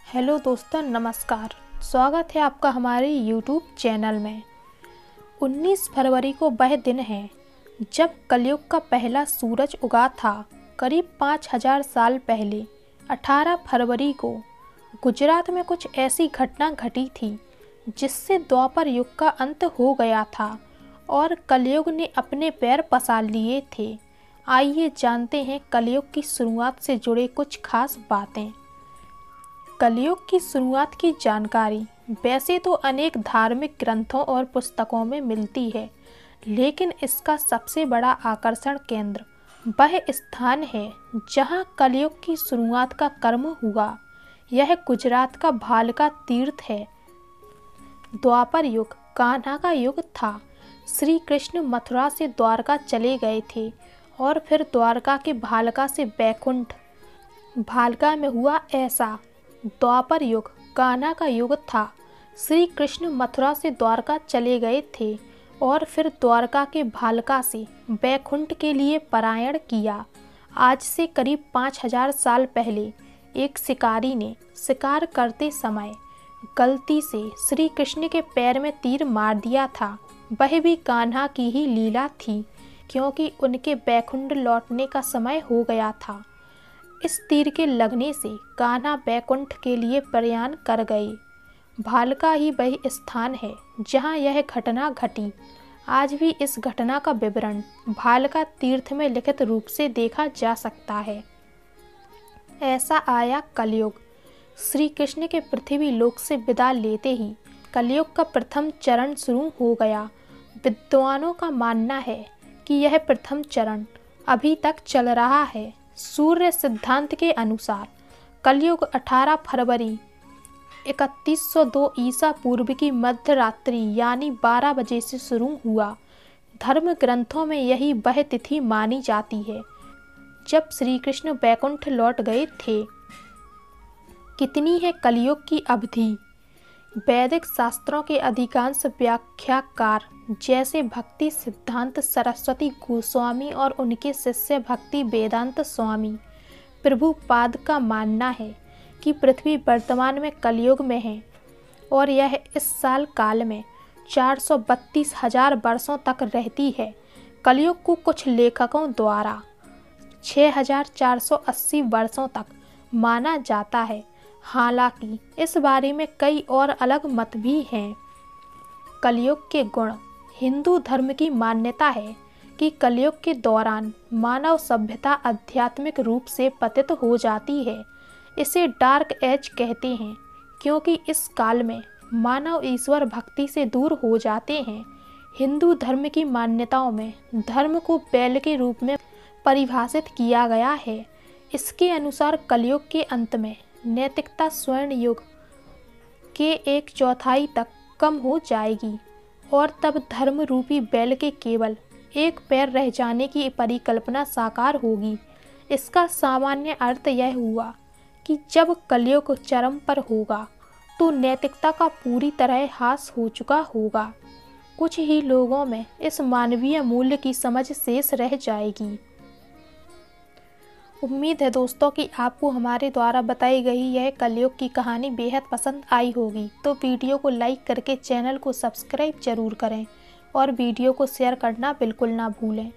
Hello दोस्तों, नमस्कार। स्वागत है आपका हमारे YouTube चैनल में। 19 फरवरी को वह दिन है जब कलयुग का पहला सूरज उगा था। करीब 5000 साल पहले 18 फरवरी को गुजरात में कुछ ऐसी घटना घटी थी जिससे द्वापर युग का अंत हो गया था और कलयुग ने अपने पैर पसार लिए थे। आइए जानते हैं कलयुग की शुरुआत से जुड़े कुछ खास बातें। कलयुग की शुरुआत की जानकारी वैसे तो अनेक धार्मिक ग्रंथों और पुस्तकों में मिलती है, लेकिन इसका सबसे बड़ा आकर्षण केंद्र वह स्थान है जहां कलयुग की शुरुआत का कर्म हुआ। यह गुजरात का भालका तीर्थ है। द्वापर युग कान्हा का युग था। श्री कृष्ण मथुरा से द्वारका चले गए थे और फिर द्वारका के भालका से बैकुंठ। भालका में हुआ ऐसा। द्वापर युग कान्हा का युग था। श्री कृष्ण मथुरा से द्वारका चले गए थे और फिर द्वारका के भालका से बैकुंठ के लिए पलायन किया। आज से करीब 5000 साल पहले एक शिकारी ने शिकार करते समय गलती से श्री कृष्ण के पैर में तीर मार दिया था। वह भी कान्हा की ही लीला थी, क्योंकि उनके बैकुंठ लौटने का समय हो गया था। इस तीर के लगने से कान्हा बैकुंठ के लिए प्रयाण कर गए। भालका ही वही स्थान है जहां यह घटना घटी। आज भी इस घटना का विवरण भालका तीर्थ में लिखित रूप से देखा जा सकता है। ऐसा आया कलयुग। श्री कृष्ण के पृथ्वी लोक से विदा लेते ही कलयुग का प्रथम चरण शुरू हो गया। विद्वानों का मानना है कि यह प्रथम चरण अभी तक चल रहा है। सूर्य सिद्धांत के अनुसार कलयुग 18 फरवरी 3102 ईसा पूर्व की मध्य रात्रि यानी 12 बजे से शुरू हुआ। धर्म ग्रंथों में यही वह तिथि मानी जाती है जब श्री कृष्ण बैकुंठ लौट गए थे। कितनी है कलयुग की अवधि? वैदिक शास्त्रों के अधिकांश व्याख्याकार जैसे भक्ति सिद्धांत सरस्वती गोस्वामी और उनके शिष्य भक्ति वेदांत स्वामी प्रभुपाद का मानना है कि पृथ्वी वर्तमान में कलयुग में है और यह इस साल काल में 432,000 वर्षों तक रहती है। कलयुग को कुछ लेखकों द्वारा 6480 वर्षों तक माना जाता है। हालांकि इस बारे में कई और अलग मत भी हैं। कलयुग के गुण। हिंदू धर्म की मान्यता है कि कलयुग के दौरान मानव सभ्यता आध्यात्मिक रूप से पतित हो जाती है। इसे डार्क एज कहते हैं क्योंकि इस काल में मानव ईश्वर भक्ति से दूर हो जाते हैं। हिंदू धर्म की मान्यताओं में धर्म को बैल के रूप में परिभाषित किया गया है। इसके अनुसार कलयुग के अंत में नैतिकता स्वर्ण युग के 1/4 तक कम हो जाएगी और तब धर्म रूपी बैल के केवल एक पैर रह जाने की परिकल्पना साकार होगी। इसका सामान्य अर्थ यह हुआ कि जब कलयुग चरम पर होगा तो नैतिकता का पूरी तरह ह्रास हो चुका होगा। कुछ ही लोगों में इस मानवीय मूल्य की समझ शेष रह जाएगी। उम्मीद है दोस्तों कि आपको हमारे द्वारा बताई गई यह कलयुग की कहानी बेहद पसंद आई होगी। तो वीडियो को लाइक करके चैनल को सब्सक्राइब जरूर करें और वीडियो को शेयर करना बिल्कुल ना भूलें।